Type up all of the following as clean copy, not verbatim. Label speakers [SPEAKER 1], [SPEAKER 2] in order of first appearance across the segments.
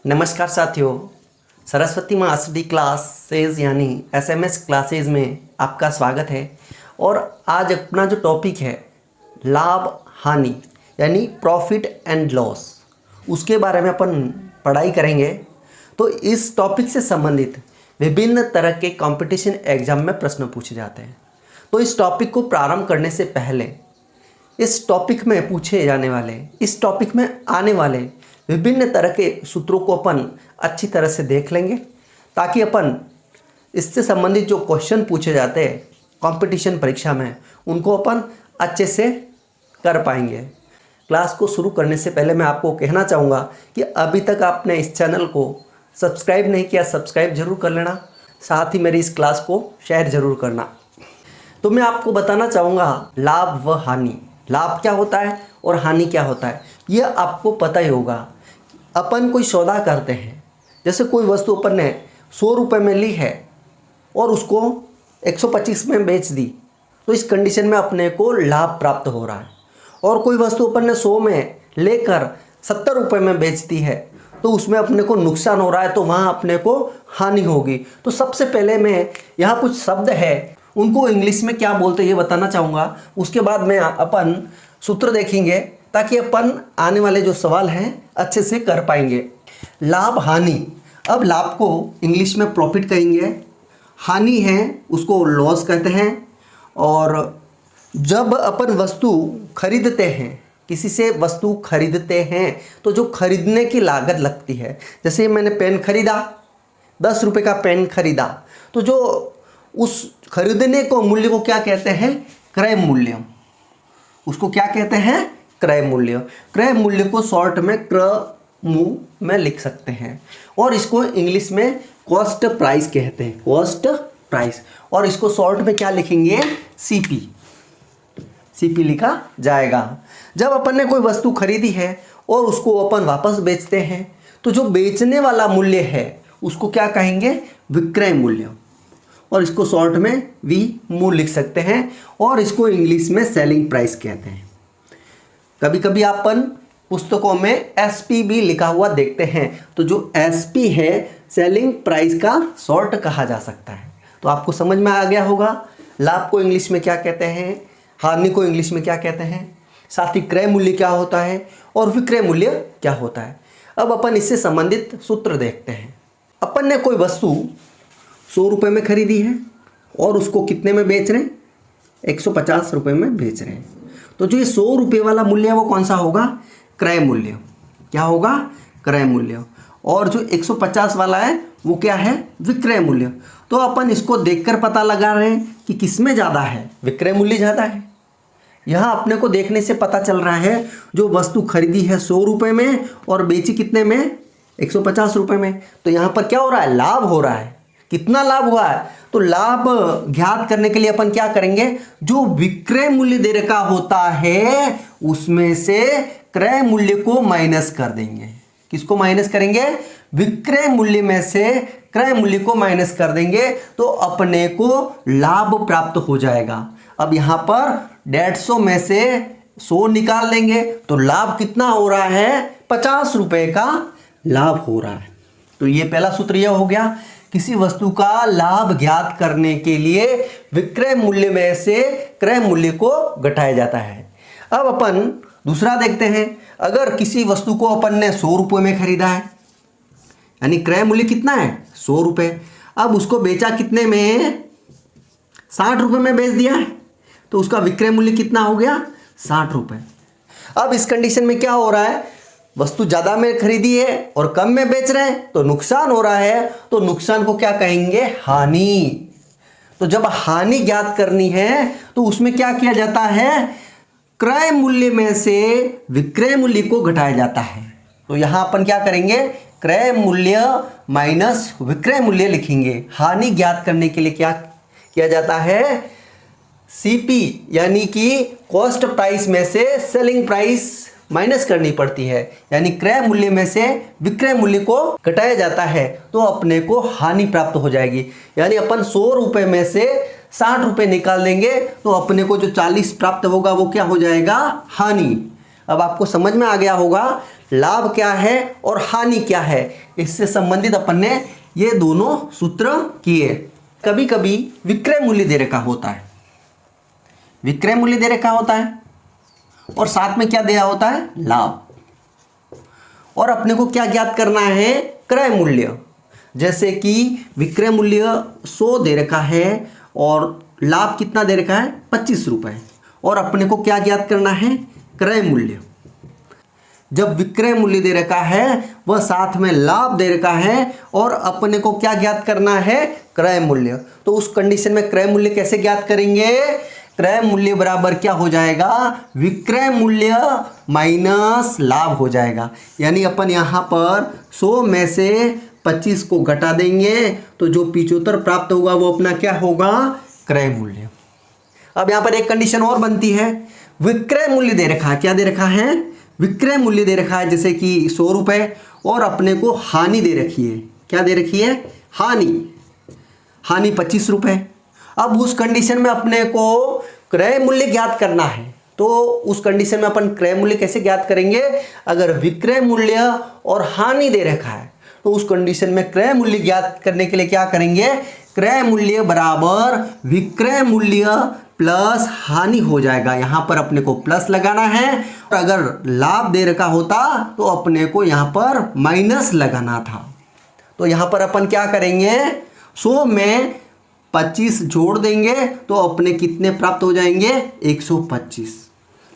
[SPEAKER 1] नमस्कार साथियों, सरस्वती माँ स्टडी क्लासेज यानी एसएमएस क्लासेज में आपका स्वागत है। और आज अपना जो टॉपिक है लाभ हानि यानी प्रॉफिट एंड लॉस, उसके बारे में अपन पढ़ाई करेंगे। तो इस टॉपिक से संबंधित विभिन्न तरह के कंपटीशन एग्जाम में प्रश्न पूछे जाते हैं। तो इस टॉपिक को प्रारंभ करने से पहले इस टॉपिक में पूछे जाने वाले, इस टॉपिक में आने वाले विभिन्न तरह के सूत्रों को अपन अच्छी तरह से देख लेंगे, ताकि अपन इससे संबंधित जो क्वेश्चन पूछे जाते हैं कंपटीशन परीक्षा में, उनको अपन अच्छे से कर पाएंगे। क्लास को शुरू करने से पहले मैं आपको कहना चाहूँगा कि अभी तक आपने इस चैनल को सब्सक्राइब नहीं किया, सब्सक्राइब जरूर कर लेना, साथ ही मेरी इस क्लास को शेयर जरूर करना। तो मैं आपको बताना चाहूँगा लाभ व हानि, लाभ क्या होता है और हानि क्या होता है, ये आपको पता ही होगा। अपन कोई सौदा करते हैं, जैसे कोई वस्तु अपन ने 100 रुपये में ली है और उसको 125 में बेच दी, तो इस कंडीशन में अपने को लाभ प्राप्त हो रहा है। और कोई वस्तु अपन ने 100 में लेकर 70 रुपये में बेच दी है, तो उसमें अपने को नुकसान हो रहा है, तो वहाँ अपने को हानि होगी। तो सबसे पहले मैं यहाँ कुछ शब्द है, उनको इंग्लिश में क्या बोलते हैं ये बताना चाहूँगा। उसके बाद में अपन सूत्र देखेंगे, ताकि अपन आने वाले जो सवाल हैं अच्छे से कर पाएंगे। लाभ हानि, अब लाभ को इंग्लिश में प्रॉफिट कहेंगे, हानि है उसको लॉस कहते हैं। और जब अपन वस्तु खरीदते हैं, किसी से वस्तु खरीदते हैं, तो जो खरीदने की लागत लगती है, जैसे मैंने पेन खरीदा, 10 रुपये का पेन खरीदा, तो जो उस खरीदने को मूल्य को क्या कहते हैं, क्रय मूल्य। उसको क्या कहते हैं, क्रय मूल्य। क्रय मूल्य को शॉर्ट में क्र में लिख सकते हैं, और इसको इंग्लिश में कॉस्ट प्राइस कहते हैं, कॉस्ट प्राइस। और इसको शॉर्ट में क्या लिखेंगे, सीपी, सीपी लिखा जाएगा। जब अपन ने कोई वस्तु खरीदी है और उसको अपन वापस बेचते हैं, तो जो बेचने वाला मूल्य है उसको क्या कहेंगे, विक्रय मूल्य, और इसको शॉर्ट में वी मू लिख सकते हैं, और इसको इंग्लिश में सेलिंग प्राइस कहते हैं। कभी कभी अपन पुस्तकों में एसपी भी लिखा हुआ देखते हैं, तो जो एसपी है सेलिंग प्राइस का शॉर्ट कहा जा सकता है। तो आपको समझ में आ गया होगा लाभ को इंग्लिश में क्या कहते हैं, हानि को इंग्लिश में क्या कहते हैं, साथ ही क्रय मूल्य क्या होता है और विक्रय मूल्य क्या होता है। अब अपन इससे संबंधित सूत्र देखते हैं। अपन ने कोई वस्तु 100 रुपये में खरीदी है और उसको कितने में बेच रहे हैं, 150 रुपये में बेच रहे हैं। तो जो ये 100 रुपये वाला मूल्य है वो कौन सा होगा, क्रय मूल्य। क्या होगा, क्रय मूल्य। और जो 150 वाला है वो क्या है, विक्रय मूल्य। तो अपन इसको देखकर पता लगा रहे हैं कि किसमें ज़्यादा है, विक्रय मूल्य ज़्यादा है। यहाँ अपने को देखने से पता चल रहा है जो वस्तु खरीदी है 100 रुपये में और बेची कितने में, 150 रुपये में। तो यहाँ पर क्या हो रहा है, लाभ हो रहा है। कितना लाभ हुआ है, तो लाभ ज्ञात करने के लिए अपन क्या करेंगे, जो विक्रय मूल्य दे रखा होता है उसमें से क्रय मूल्य को माइनस कर देंगे। किसको माइनस करेंगे, विक्रय मूल्य में से क्रय मूल्य को माइनस कर देंगे, तो अपने को लाभ प्राप्त हो जाएगा। अब यहाँ पर 150 में से 100 निकाल लेंगे, तो लाभ कितना हो रहा है, 50 रुपये का लाभ हो रहा है। तो ये पहला सूत्र यह हो गया, किसी वस्तु का लाभ ज्ञात करने के लिए विक्रय मूल्य में से क्रय मूल्य को घटाया जाता है। अब अपन दूसरा देखते हैं। अगर किसी वस्तु को अपन ने 100 रुपये में खरीदा है, यानी क्रय मूल्य कितना है, 100 रुपये। अब उसको बेचा कितने में, 60 रुपये में बेच दिया है, तो उसका विक्रय मूल्य कितना हो गया, 60 रुपये। अब इस कंडीशन में क्या हो रहा है, वस्तु ज़्यादा में खरीदी है और कम में बेच रहे हैं, तो नुकसान हो रहा है। तो नुकसान को क्या कहेंगे, हानि। तो जब हानि ज्ञात करनी है तो उसमें क्या किया जाता है, क्रय मूल्य में से विक्रय मूल्य को घटाया जाता है। तो यहाँ अपन क्या करेंगे, क्रय मूल्य माइनस विक्रय मूल्य लिखेंगे। हानि ज्ञात करने के लिए क्या किया जाता है, सीपी यानी कि कॉस्ट प्राइस में से सेलिंग प्राइस माइनस करनी पड़ती है, यानी क्रय मूल्य में से विक्रय मूल्य को घटाया जाता है, तो अपने को हानि प्राप्त हो जाएगी। यानी अपन 100 रुपये में से 60 रुपये निकाल देंगे, तो अपने को जो 40 प्राप्त होगा वो क्या हो जाएगा, हानि। अब आपको समझ में आ गया होगा लाभ क्या है और हानि क्या है, इससे संबंधित अपन ने ये दोनों सूत्र किए। कभी कभी विक्रय मूल्य दे रखा होता है, विक्रय मूल्य दे रखा होता है और साथ में क्या दिया होता है, लाभ। और अपने को क्या ज्ञात करना है, क्रय मूल्य। जैसे कि विक्रय मूल्य 100 दे रखा है और लाभ कितना दे रखा है, 25 रुपये, और अपने को क्या ज्ञात करना है, क्रय मूल्य। जब विक्रय मूल्य दे रखा है वह साथ में लाभ दे रखा है और अपने को क्या ज्ञात करना है, क्रय मूल्य। तो उस कंडीशन में क्रय मूल्य कैसे ज्ञात करेंगे, क्रय मूल्य बराबर क्या हो जाएगा, विक्रय मूल्य माइनस लाभ हो जाएगा। यानी अपन यहाँ पर 100 में से 25 को घटा देंगे तो जो 75 प्राप्त होगा वो अपना क्या होगा, क्रय मूल्य। अब यहाँ पर एक कंडीशन और बनती है, विक्रय मूल्य दे रखा है, क्या दे रखा है, विक्रय मूल्य दे रखा है, जैसे कि 100 रुपये, और अपने को हानि दे रखी है, क्या दे रखी है, हानि 25 रुपये। अब उस कंडीशन में अपने को क्रय मूल्य ज्ञात करना है, तो उस कंडीशन में अपन क्रय मूल्य कैसे ज्ञात करेंगे, अगर विक्रय मूल्य और हानि दे रखा है तो उस कंडीशन में क्रय मूल्य ज्ञात करने के लिए क्या करेंगे, क्रय मूल्य बराबर विक्रय मूल्य प्लस हानि हो जाएगा। यहाँ पर अपने को प्लस लगाना है, और अगर लाभ दे रखा होता तो अपने को यहाँ पर माइनस लगाना था। तो यहाँ पर अपन क्या करेंगे, 100 में 25 जोड़ देंगे तो अपने कितने प्राप्त हो जाएंगे, 125।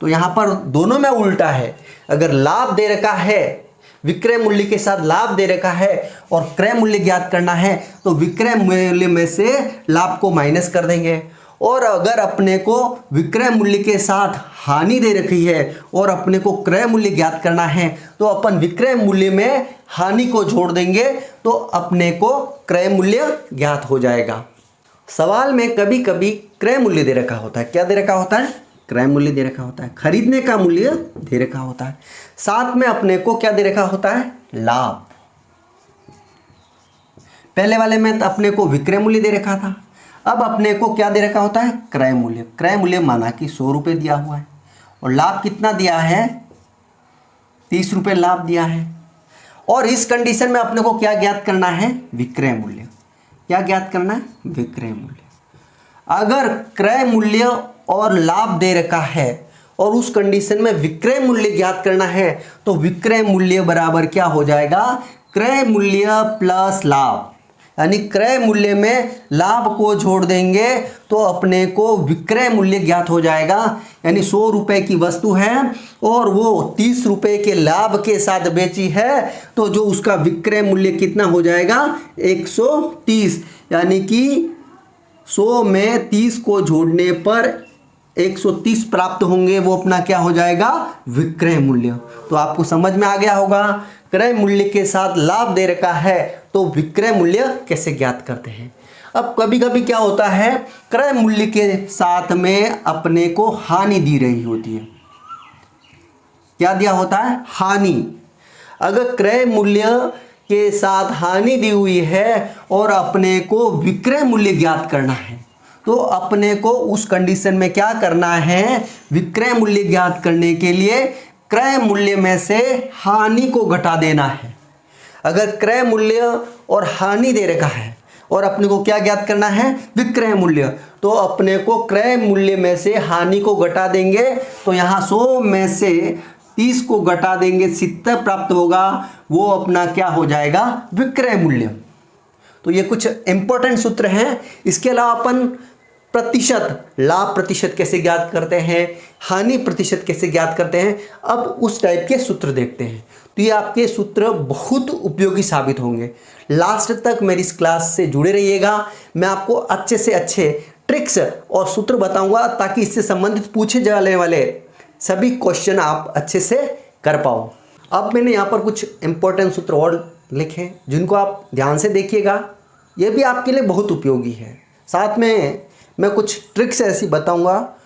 [SPEAKER 1] तो यहाँ पर दोनों में उल्टा है, अगर लाभ दे रखा है, विक्रय मूल्य के साथ लाभ दे रखा है और क्रय मूल्य ज्ञात करना है तो विक्रय मूल्य में से लाभ को माइनस कर देंगे। और अगर अपने को विक्रय मूल्य के साथ हानि दे रखी है और अपने को क्रय मूल्य ज्ञात करना है तो अपन विक्रय मूल्य में हानि को जोड़ देंगे तो अपने को क्रय मूल्य ज्ञात हो जाएगा। सवाल में कभी कभी क्रय मूल्य दे रखा होता है, क्या दे रखा होता है, क्रय मूल्य दे रखा होता है, खरीदने का मूल्य दे रखा होता है, साथ में अपने को क्या दे रखा होता है, लाभ। पहले वाले में अपने को विक्रय मूल्य दे रखा था, अब अपने को क्या दे रखा होता है, क्रय मूल्य। क्रय मूल्य माना कि 100 रुपये दिया हुआ है और लाभ कितना दिया है, 30 रुपये लाभ दिया है। और इस कंडीशन में अपने को क्या ज्ञात करना है, विक्रय मूल्य। क्या ज्ञात करना है, विक्रय मूल्य। अगर क्रय मूल्य और लाभ दे रखा है और उस कंडीशन में विक्रय मूल्य ज्ञात करना है तो विक्रय मूल्य बराबर क्या हो जाएगा, क्रय मूल्य प्लस लाभ। यानी क्रय मूल्य में लाभ को जोड़ देंगे तो अपने को विक्रय मूल्य ज्ञात हो जाएगा। यानी 100 रुपये की वस्तु है और वो 30 रुपये के लाभ के साथ बेची है तो जो उसका विक्रय मूल्य कितना हो जाएगा, 130। यानी कि 100 में 30 को जोड़ने पर 130 प्राप्त होंगे, वो अपना क्या हो जाएगा, विक्रय मूल्य। तो आपको समझ में आ गया होगा, क्रय मूल्य के साथ लाभ दे रखा है तो विक्रय मूल्य कैसे ज्ञात करते हैं। अब कभी कभी क्या होता है, क्रय मूल्य के साथ में अपने को हानि दी रही होती है। क्या दिया होता है, हानि। अगर क्रय मूल्य के साथ हानि दी हुई है और अपने को विक्रय मूल्य ज्ञात करना है तो अपने को उस कंडीशन में क्या करना है, विक्रय मूल्य ज्ञात करने के लिए क्रय मूल्य में से हानि को घटा देना है। अगर क्रय मूल्य और हानि दे रखा है और अपने को क्या ज्ञात करना है, विक्रय मूल्य, तो अपने को क्रय मूल्य में से हानि को घटा देंगे तो यहाँ 100 में से 30 को घटा देंगे, 70 प्राप्त होगा, वो अपना क्या हो जाएगा, विक्रय मूल्य। तो ये कुछ इंपॉर्टेंट सूत्र हैं। इसके अलावा अपन प्रतिशत, लाभ प्रतिशत कैसे ज्ञात करते हैं, हानि प्रतिशत कैसे ज्ञात करते हैं, अब उस टाइप के सूत्र देखते हैं। तो ये आपके सूत्र बहुत उपयोगी साबित होंगे। लास्ट तक मेरी इस क्लास से जुड़े रहिएगा। मैं आपको अच्छे से अच्छे ट्रिक्स और सूत्र बताऊंगा ताकि इससे संबंधित पूछे जाने वाले सभी क्वेश्चन आप अच्छे से कर पाओ। अब मैंने यहाँ पर कुछ इंपॉर्टेंट सूत्र और लिखे जिनको आप ध्यान से देखिएगा, ये भी आपके लिए बहुत उपयोगी है। साथ में मैं कुछ ट्रिक्स ऐसी बताऊंगा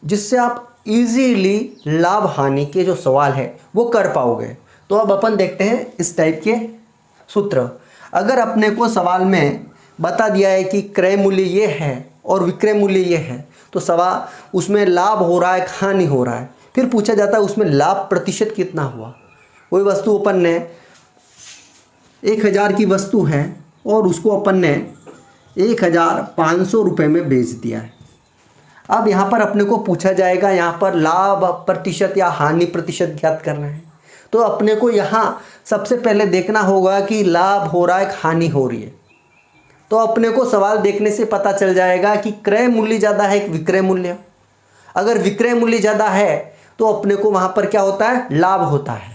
[SPEAKER 1] जिससे आप इजीली लाभ हानि के जो सवाल है वो कर पाओगे। तो अब अपन देखते हैं इस टाइप के सूत्र। अगर अपने को सवाल में बता दिया है कि क्रय मूल्य ये है और विक्रय मूल्य ये है तो सवाल उसमें लाभ हो रहा है, हानि हो रहा है, फिर पूछा जाता है उसमें लाभ प्रतिशत कितना हुआ, कोई वस्तु अपन ने 1000 की वस्तु है और उसको अपन ने 1500 रुपये में बेच दिया है। अब यहाँ पर अपने को पूछा जाएगा, यहाँ पर लाभ प्रतिशत या हानि प्रतिशत ज्ञात करना है। तो अपने को यहाँ सबसे पहले देखना होगा कि लाभ हो रहा है, हानि हो रही है। तो अपने को सवाल देखने से पता चल जाएगा कि क्रय मूल्य ज़्यादा है कि विक्रय मूल्य। अगर विक्रय मूल्य ज़्यादा है तो अपने को वहाँ पर क्या होता है, लाभ होता है।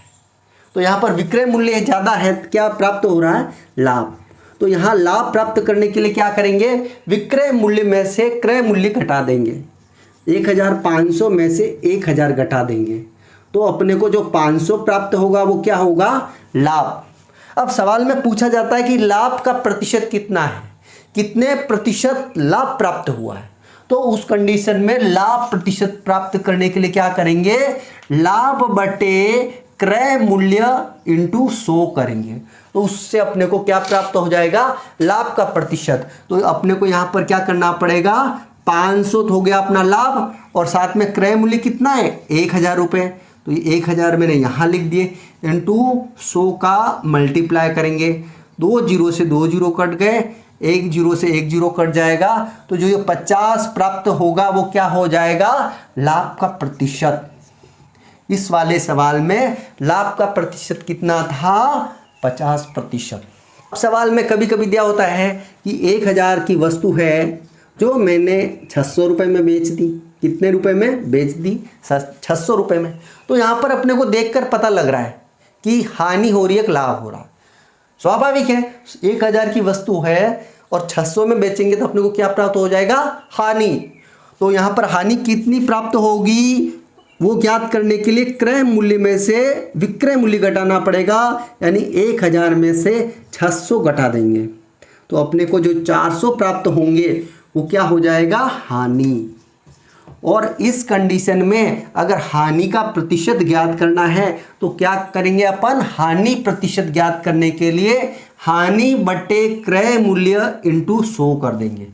[SPEAKER 1] तो यहाँ पर विक्रय मूल्य ज़्यादा है, क्या प्राप्त हो रहा है, लाभ। तो यहाँ लाभ प्राप्त करने के लिए क्या करेंगे, विक्रय मूल्य में से क्रय मूल्य घटा देंगे। 1500 में से 1000 घटा देंगे तो अपने को जो 500 प्राप्त होगा वो क्या होगा, लाभ। अब सवाल में पूछा जाता है कि लाभ का प्रतिशत कितना है, कितने प्रतिशत लाभ प्राप्त हुआ है। तो उस कंडीशन में लाभ प्रतिशत प्राप्त करने के लिए क्या करेंगे, लाभ बटे क्रय मूल्य इंटू 100 करेंगे। तो उससे अपने को क्या प्राप्त हो जाएगा, लाभ का प्रतिशत। तो अपने को यहाँ पर क्या करना पड़ेगा, 500 हो गया अपना लाभ और साथ में क्रय मूल्य कितना है, 1000 रुपये। तो ये 1000 मैंने यहाँ लिख दिए, इंटू 100 का मल्टीप्लाई करेंगे। 2 जीरो से 2 जीरो कट गए, 1 जीरो से 1 जीरो कट जाएगा। तो जो ये 50 प्राप्त होगा वो क्या हो जाएगा, लाभ का प्रतिशत। इस वाले सवाल में लाभ का प्रतिशत कितना था, 50%। सवाल में कभी कभी दिया होता है कि 1000 की वस्तु है जो मैंने 600 रुपये में बेच दी। कितने रुपए में बेच दी, 600 रुपये में। तो यहाँ पर अपने को देखकर पता लग रहा है कि हानि हो रही है, लाभ हो रहा है। स्वाभाविक है, 1000 की वस्तु है और 600 में बेचेंगे तो अपने को क्या प्राप्त हो जाएगा, हानि। तो यहाँ पर हानि कितनी प्राप्त होगी वो ज्ञात करने के लिए क्रय मूल्य में से विक्रय मूल्य घटाना पड़ेगा, यानी 1000 में से 600 घटा देंगे। तो अपने को जो 400 प्राप्त होंगे वो क्या हो जाएगा, हानि। और इस कंडीशन में अगर हानि का प्रतिशत ज्ञात करना है तो क्या करेंगे अपन, हानि प्रतिशत ज्ञात करने के लिए हानि बटे क्रय मूल्य इंटू 100 कर देंगे।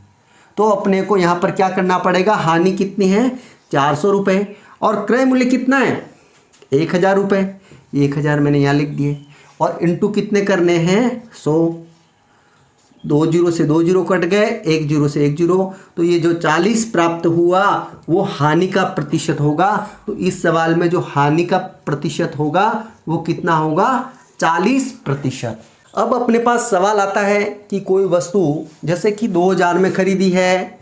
[SPEAKER 1] तो अपने को यहाँ पर क्या करना पड़ेगा, हानि कितनी है, 400 रुपये और क्रय मूल्य कितना है, 1000 रुपये। 1000 मैंने यहाँ लिख दिए और इंटू कितने करने हैं, 100। 2 जीरो से 2 जीरो कट गए, 1 जीरो से 1 जीरो। तो ये जो 40 प्राप्त हुआ वो हानि का प्रतिशत होगा। तो इस सवाल में जो हानि का प्रतिशत होगा वो कितना होगा, 40%। अब अपने पास सवाल आता है कि कोई वस्तु जैसे कि 2000 में खरीदी है,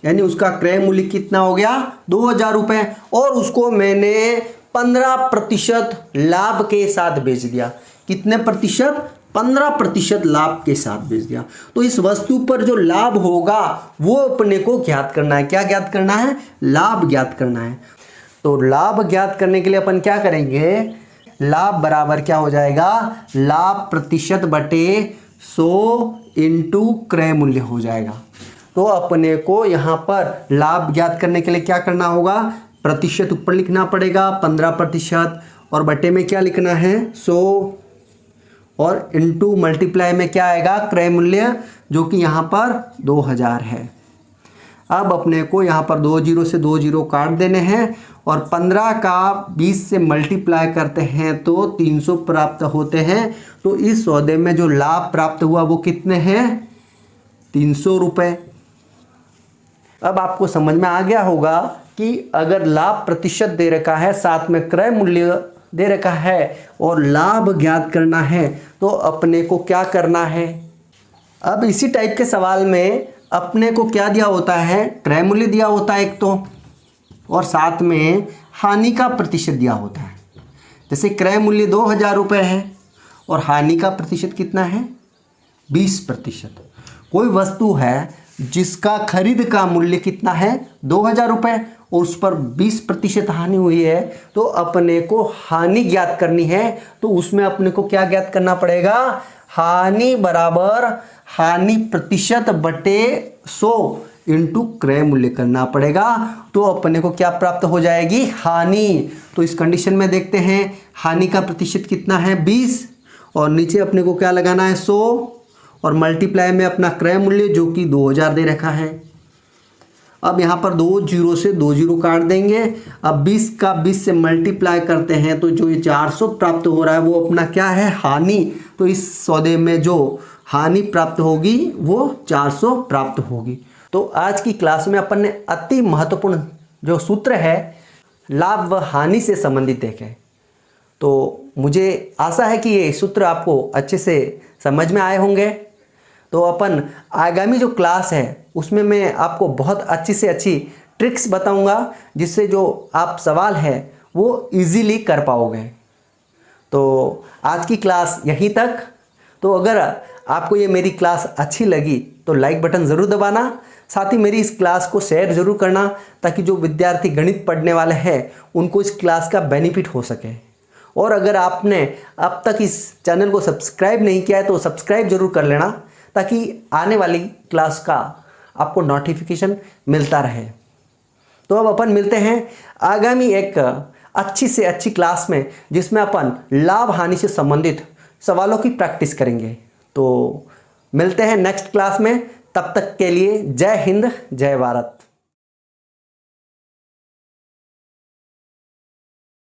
[SPEAKER 1] यानी उसका क्रय मूल्य कितना हो गया, 2000 रुपये, और उसको मैंने 15% लाभ के साथ बेच दिया। कितने प्रतिशत, 15% लाभ के साथ बेच दिया। तो इस वस्तु पर जो लाभ होगा वो अपने को ज्ञात करना है। क्या ज्ञात करना है, लाभ ज्ञात करना है। तो लाभ ज्ञात करने के लिए अपन क्या करेंगे, लाभ बराबर क्या हो जाएगा, लाभ प्रतिशत बटे 100 इंटू क्रय मूल्य हो जाएगा। तो अपने को यहाँ पर लाभ ज्ञात करने के लिए क्या करना होगा, प्रतिशत ऊपर लिखना पड़ेगा 15% और बटे में क्या लिखना है, 100 और इंटू मल्टीप्लाई में क्या आएगा, क्रय मूल्य, जो कि यहाँ पर 2000 है। अब अपने को यहाँ पर 2 जीरो से 2 जीरो काट देने हैं और 15 का 20 से मल्टीप्लाई करते हैं तो 300 प्राप्त होते हैं। तो इस सौदे में जो लाभ प्राप्त हुआ वो कितने हैं, 300 रुपये। अब आपको समझ में आ गया होगा कि अगर लाभ प्रतिशत दे रखा है, साथ में क्रय मूल्य दे रखा है और लाभ ज्ञात करना है तो अपने को क्या करना है। अब इसी टाइप के सवाल में अपने को क्या दिया होता है, क्रय मूल्य दिया होता है एक तो, और साथ में हानि का प्रतिशत दिया होता है। जैसे क्रय मूल्य 2000 रुपये है और हानि का प्रतिशत कितना है, 20%। कोई वस्तु है जिसका खरीद का मूल्य कितना है, 2000 रुपये, और उस पर 20% हानि हुई है, तो अपने को हानि ज्ञात करनी है। तो उसमें अपने को क्या ज्ञात करना पड़ेगा, हानि बराबर हानि प्रतिशत बटे 100 इंटू क्रय मूल्य करना पड़ेगा। तो अपने को क्या प्राप्त हो जाएगी, हानि। तो इस कंडीशन में देखते हैं हानि का प्रतिशत कितना है, 20, और नीचे अपने को क्या लगाना है, 100 और मल्टीप्लाई में अपना क्रय मूल्य जो कि 2000 दे रखा है। अब यहाँ पर 2 जीरो से 2 जीरो काट देंगे। अब 20 का 20 से मल्टीप्लाई करते हैं तो जो ये 400 प्राप्त हो रहा है वो अपना क्या है, हानि। तो इस सौदे में जो हानि प्राप्त होगी वो 400 प्राप्त होगी। तो आज की क्लास में अपन ने अति महत्वपूर्ण जो सूत्र है लाभ व हानि से संबंधित देखे। तो मुझे आशा है कि ये सूत्र आपको अच्छे से समझ में आए होंगे। तो अपन आगामी जो क्लास है उसमें मैं आपको बहुत अच्छी से अच्छी ट्रिक्स बताऊंगा, जिससे जो आप सवाल है वो इजीली कर पाओगे। तो आज की क्लास यहीं तक। तो अगर आपको ये मेरी क्लास अच्छी लगी तो लाइक बटन ज़रूर दबाना, साथ ही मेरी इस क्लास को शेयर ज़रूर करना, ताकि जो विद्यार्थी गणित पढ़ने वाले हैं उनको इस क्लास का बेनिफिट हो सके। और अगर आपने अब तक इस चैनल को सब्सक्राइब नहीं किया है तो सब्सक्राइब ज़रूर कर लेना, ताकि आने वाली क्लास का आपको नोटिफिकेशन मिलता रहे। तो अब अपन मिलते हैं आगामी एक अच्छी से अच्छी क्लास में, जिसमें अपन लाभ हानि से संबंधित सवालों की प्रैक्टिस करेंगे। तो मिलते हैं नेक्स्ट क्लास में। तब तक के लिए जय हिंद, जय भारत।